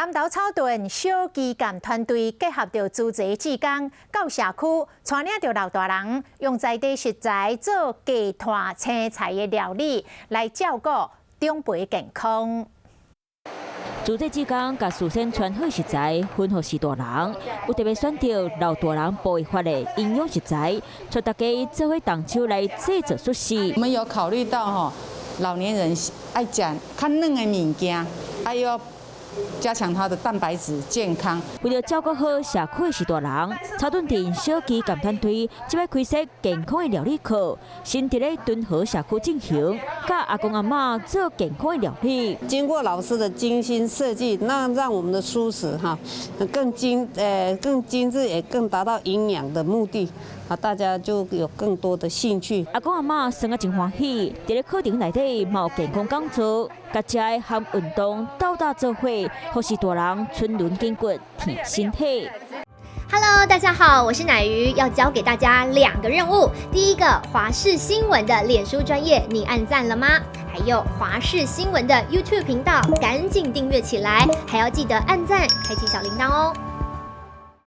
南投草屯小基干团队结合着资济志工，到社区带领着老大人，用在地食材做鸡摊青菜的料理，来照顾长辈健康。资济志工甲事先传好食材，分予是大人，有特别选择老大人不会发的营养食材，带大家做伙动手来制作熟食。我们有考虑到老年人爱吃较嫩的物件，还要加强他的蛋白质健康。为了照顾好社区的是大人，草屯镇小基感团队即摆开设健康的料理课，先伫咧敦和社区进行，教阿公阿嬷做健康的料理。经过老师的精心设计，那让我们的蔬食更精致，也更达到营养的目的。大家就有更多的兴趣。阿公阿嬷生啊真欢喜，伫咧课程内底嘛有健康讲座，甲食的含运动斗打做伙，或是大人春轮筋骨提身体。Hello， 大家好，我是乃瑜，要教给大家2个任务。第一个，华视新闻的脸书专页，你按赞了吗？还有华视新闻的 YouTube 频道，赶紧订阅起来，还要记得按赞，开启小铃铛哦。